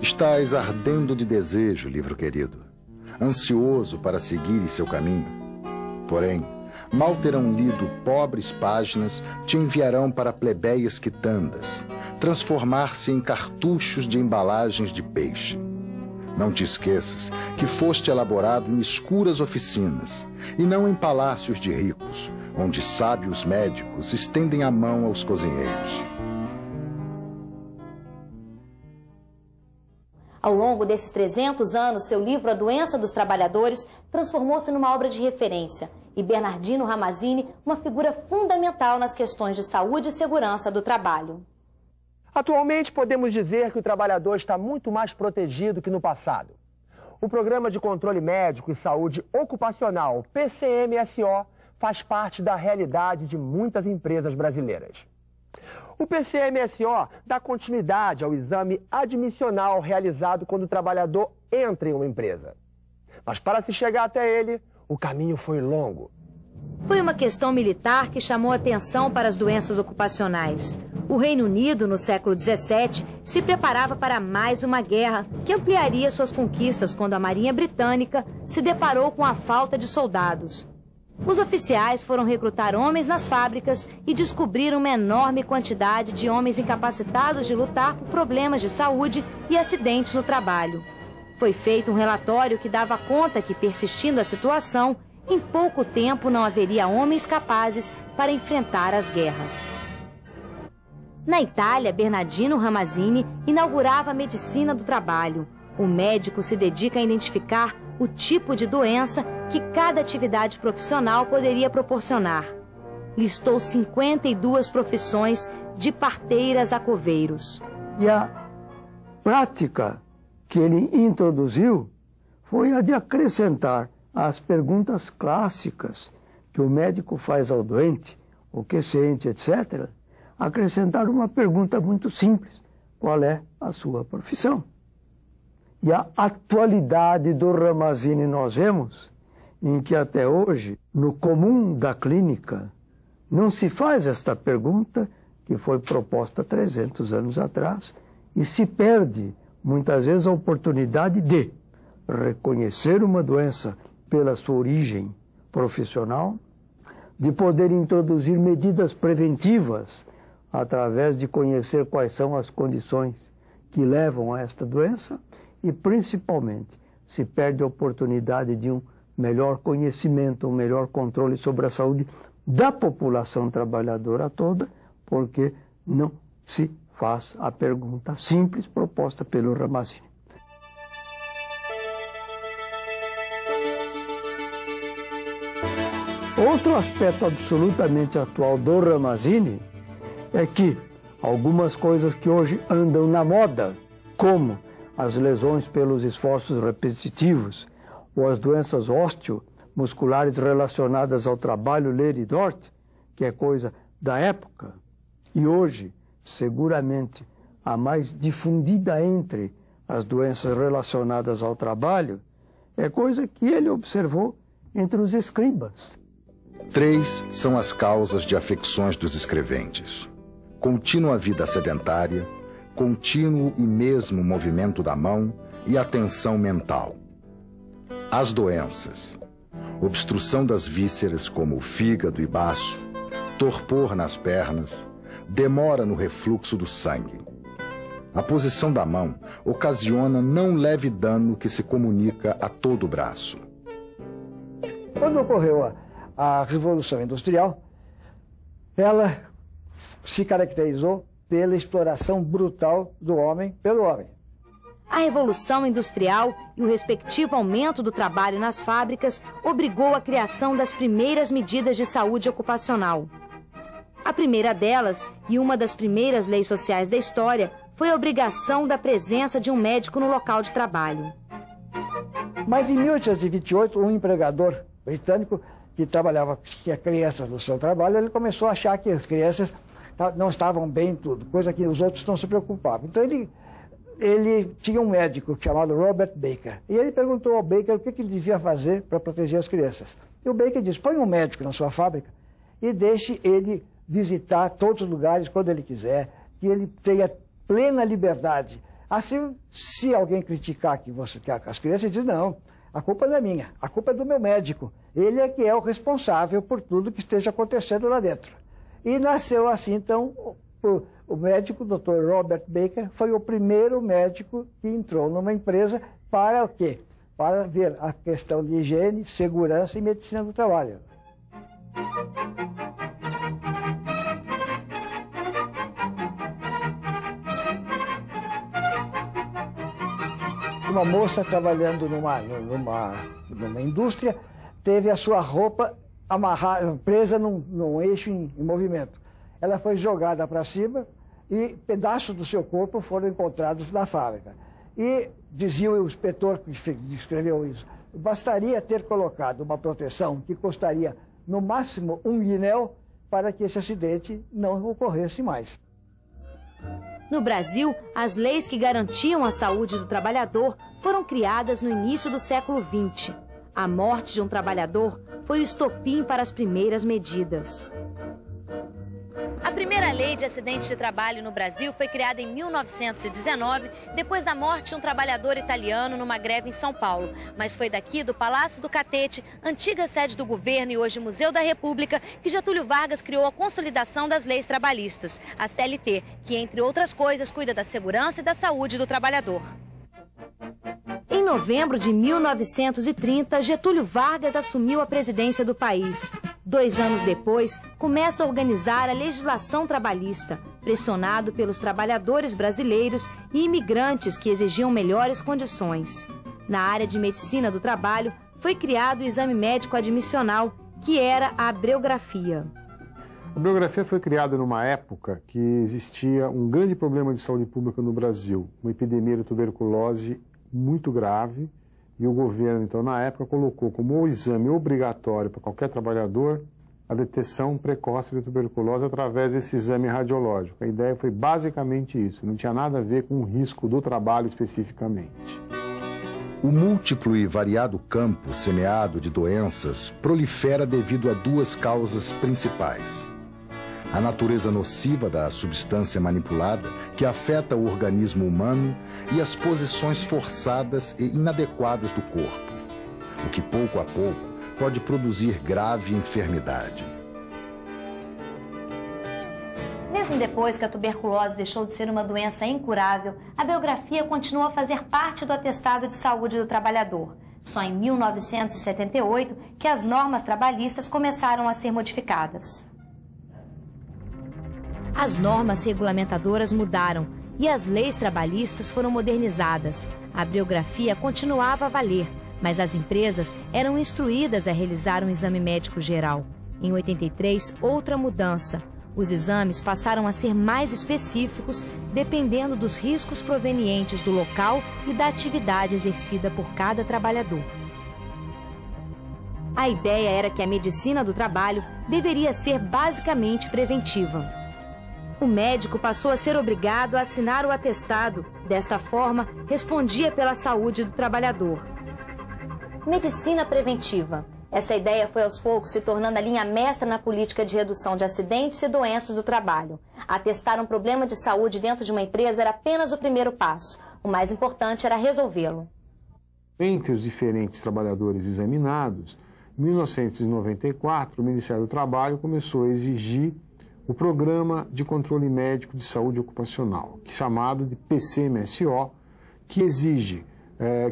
Estás ardendo de desejo, livro querido, ansioso para seguir seu caminho. Porém, mal terão lido pobres páginas, te enviarão para plebeias quitandas, transformar-se em cartuchos de embalagens de peixe. Não te esqueças que foste elaborado em escuras oficinas, e não em palácios de ricos, onde sábios médicos estendem a mão aos cozinheiros. Ao longo desses 300 anos, seu livro A Doença dos Trabalhadores transformou-se numa obra de referência e Bernardino Ramazzini uma figura fundamental nas questões de saúde e segurança do trabalho. Atualmente, podemos dizer que o trabalhador está muito mais protegido que no passado. O Programa de Controle Médico e Saúde Ocupacional, PCMSO, faz parte da realidade de muitas empresas brasileiras. O PCMSO dá continuidade ao exame admissional realizado quando o trabalhador entra em uma empresa. Mas para se chegar até ele, o caminho foi longo. Foi uma questão militar que chamou atenção para as doenças ocupacionais. O Reino Unido, no século XVII, se preparava para mais uma guerra que ampliaria suas conquistas quando a Marinha Britânica se deparou com a falta de soldados. Os oficiais foram recrutar homens nas fábricas e descobriram uma enorme quantidade de homens incapacitados de lutar por problemas de saúde e acidentes no trabalho. Foi feito um relatório que dava conta que, persistindo a situação, em pouco tempo não haveria homens capazes para enfrentar as guerras. Na Itália, Bernardino Ramazzini inaugurava a medicina do trabalho. O médico se dedica a identificar o tipo de doença que cada atividade profissional poderia proporcionar. Listou 52 profissões, de parteiras a coveiros. E a prática que ele introduziu foi a de acrescentar às perguntas clássicas que o médico faz ao doente, o que sente, etc., acrescentar uma pergunta muito simples: qual é a sua profissão? E a atualidade do Ramazzini nós vemos em que até hoje, no comum da clínica, não se faz esta pergunta que foi proposta 300 anos atrás e se perde muitas vezes a oportunidade de reconhecer uma doença pela sua origem profissional, de poder introduzir medidas preventivas através de conhecer quais são as condições que levam a esta doença e, principalmente, se perde a oportunidade de um melhor conhecimento, um melhor controle sobre a saúde da população trabalhadora toda, porque não se faz a pergunta simples proposta pelo Ramazzini. Outro aspecto absolutamente atual do Ramazzini é que algumas coisas que hoje andam na moda, como as lesões pelos esforços repetitivos ou as doenças osteomusculares relacionadas ao trabalho ler e dorte, que é coisa da época, e hoje, seguramente, a mais difundida entre as doenças relacionadas ao trabalho, é coisa que ele observou entre os escribas. 3 são as causas de afecções dos escreventes: contínua vida sedentária, contínuo e mesmo movimento da mão e atenção mental. As doenças: obstrução das vísceras como o fígado e baço, torpor nas pernas, demora no refluxo do sangue. A posição da mão ocasiona não leve dano que se comunica a todo o braço. Quando ocorreu a Revolução Industrial, ela se caracterizou pela exploração brutal do homem pelo homem. A Revolução Industrial e o respectivo aumento do trabalho nas fábricas obrigou a criação das primeiras medidas de saúde ocupacional. A primeira delas, e uma das primeiras leis sociais da história, foi a obrigação da presença de um médico no local de trabalho. Mas em 1828, um empregador britânico que trabalhava com crianças no seu trabalho, ele começou a achar que as crianças não estavam bem em tudo, coisa que os outros não se preocupavam. Então ele tinha um médico chamado Robert Baker. E ele perguntou ao Baker o que ele devia fazer para proteger as crianças. E o Baker disse: põe um médico na sua fábrica e deixe ele visitar todos os lugares quando ele quiser, que ele tenha plena liberdade Assim, se alguém criticar que as crianças dizem, não, a culpa não é minha, a culpa é do meu médico. Ele é que é o responsável por tudo que esteja acontecendo lá dentro. E nasceu assim, então, o médico, o Dr. Robert Baker, foi o primeiro médico que entrou numa empresa para o quê? Para ver a questão de higiene, segurança e medicina do trabalho. Uma moça trabalhando numa indústria teve a sua roupa presa num eixo em movimento. Ela foi jogada para cima e pedaços do seu corpo foram encontrados na fábrica. E dizia o inspetor que escreveu isso, bastaria ter colocado uma proteção que custaria no máximo £1 para que esse acidente não ocorresse mais. No Brasil, as leis que garantiam a saúde do trabalhador foram criadas no início do século XX. A morte de um trabalhador foi o estopim para as primeiras medidas. A primeira lei de acidentes de trabalho no Brasil foi criada em 1919, depois da morte de um trabalhador italiano numa greve em São Paulo. Mas foi daqui, do Palácio do Catete, antiga sede do governo e hoje Museu da República, que Getúlio Vargas criou a consolidação das leis trabalhistas, a CLT, que, entre outras coisas, cuida da segurança e da saúde do trabalhador. Em novembro de 1930, Getúlio Vargas assumiu a presidência do país. 2 anos depois, começa a organizar a legislação trabalhista, pressionado pelos trabalhadores brasileiros e imigrantes que exigiam melhores condições. Na área de medicina do trabalho, foi criado o exame médico admissional, que era a abreugrafia. A abreugrafia foi criada numa época que existia um grande problema de saúde pública no Brasil, uma epidemia de tuberculose muito grave, e o governo, então, na época, colocou como exame obrigatório para qualquer trabalhador a detecção precoce de tuberculose através desse exame radiológico. A ideia foi basicamente isso, não tinha nada a ver com o risco do trabalho especificamente. O múltiplo e variado campo semeado de doenças prolifera devido a 2 causas principais. A natureza nociva da substância manipulada, que afeta o organismo humano, e as posições forçadas e inadequadas do corpo, o que pouco a pouco pode produzir grave enfermidade. Mesmo depois que a tuberculose deixou de ser uma doença incurável, a abreugrafia continua a fazer parte do atestado de saúde do trabalhador. Só em 1978 que as normas trabalhistas começaram a ser modificadas. As normas regulamentadoras mudaram e as leis trabalhistas foram modernizadas. A abreugrafia continuava a valer, mas as empresas eram instruídas a realizar um exame médico geral. Em 83, outra mudança. Os exames passaram a ser mais específicos, dependendo dos riscos provenientes do local e da atividade exercida por cada trabalhador. A ideia era que a medicina do trabalho deveria ser basicamente preventiva. O médico passou a ser obrigado a assinar o atestado. Desta forma, respondia pela saúde do trabalhador. Medicina preventiva. Essa ideia foi aos poucos se tornando a linha mestra na política de redução de acidentes e doenças do trabalho. Atestar um problema de saúde dentro de uma empresa era apenas o primeiro passo. O mais importante era resolvê-lo. Entre os diferentes trabalhadores examinados, em 1994, o Ministério do Trabalho começou a exigir o Programa de Controle Médico de Saúde Ocupacional, chamado de PCMSO, que exige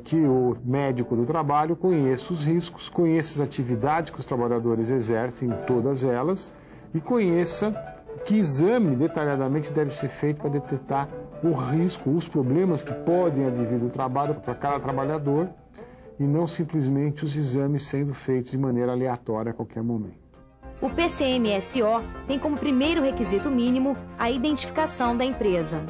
que o médico do trabalho conheça os riscos, conheça as atividades que os trabalhadores exercem, todas elas, e conheça que exame detalhadamente deve ser feito para detectar o risco, os problemas que podem advir do trabalho para cada trabalhador, e não simplesmente os exames sendo feitos de maneira aleatória a qualquer momento. O PCMSO tem como primeiro requisito mínimo a identificação da empresa.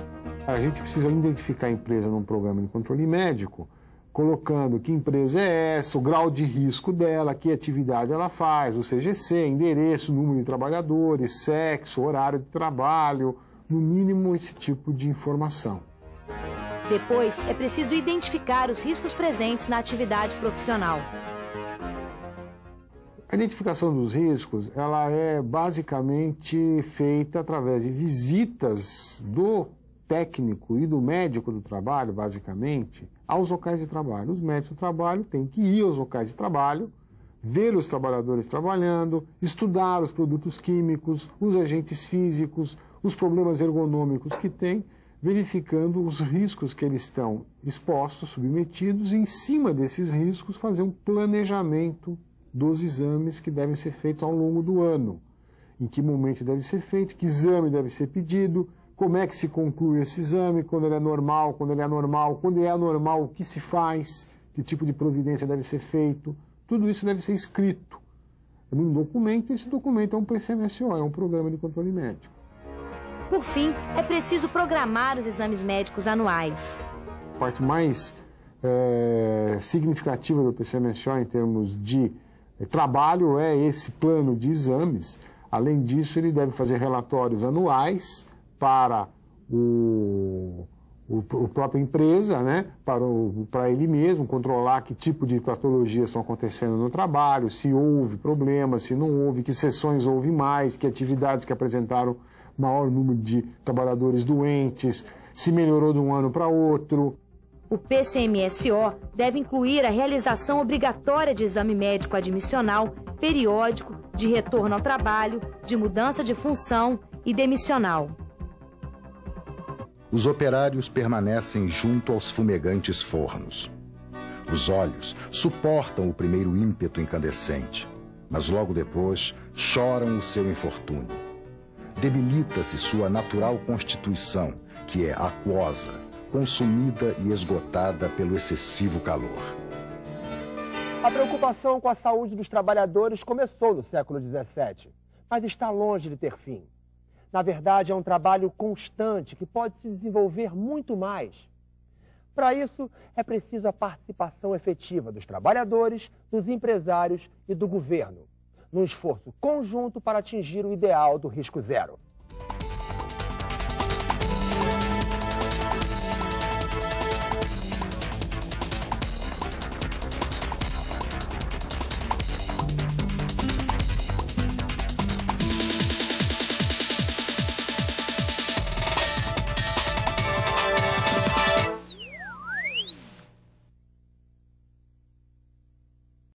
A gente precisa identificar a empresa num programa de controle médico, colocando que empresa é essa, o grau de risco dela, que atividade ela faz, o CGC, endereço, número de trabalhadores, sexo, horário de trabalho, no mínimo esse tipo de informação. Depois, é preciso identificar os riscos presentes na atividade profissional. A identificação dos riscos, ela é basicamente feita através de visitas do técnico e do médico do trabalho, basicamente, aos locais de trabalho. Os médicos do trabalho têm que ir aos locais de trabalho, ver os trabalhadores trabalhando, estudar os produtos químicos, os agentes físicos, os problemas ergonômicos que têm, verificando os riscos que eles estão expostos, submetidos, e em cima desses riscos fazer um planejamento dos exames que devem ser feitos ao longo do ano. Em que momento deve ser feito, que exame deve ser pedido, como é que se conclui esse exame, quando ele é normal, quando ele é anormal, quando ele é anormal, o que se faz, que tipo de providência deve ser feito. Tudo isso deve ser escrito num documento, e esse documento é um PCMSO, é um Programa de Controle Médico. Por fim, é preciso programar os exames médicos anuais. A parte mais significativa do PCMSO em termos de trabalho é esse plano de exames. Além disso, ele deve fazer relatórios anuais para a própria empresa, né? Para ele mesmo, controlar que tipo de patologias estão acontecendo no trabalho, se houve problemas, se não houve, que sessões houve mais, que atividades que apresentaram maior número de trabalhadores doentes, se melhorou de um ano para outro. O PCMSO deve incluir a realização obrigatória de exame médico admissional, periódico, de retorno ao trabalho, de mudança de função e demissional. Os operários permanecem junto aos fumegantes fornos. Os olhos suportam o primeiro ímpeto incandescente, mas logo depois choram o seu infortúnio. Debilita-se sua natural constituição, que é aquosa, consumida e esgotada pelo excessivo calor. A preocupação com a saúde dos trabalhadores começou no século XVII, mas está longe de ter fim. Na verdade, é um trabalho constante que pode se desenvolver muito mais. Para isso, é preciso a participação efetiva dos trabalhadores, dos empresários e do governo, num esforço conjunto para atingir o ideal do risco zero.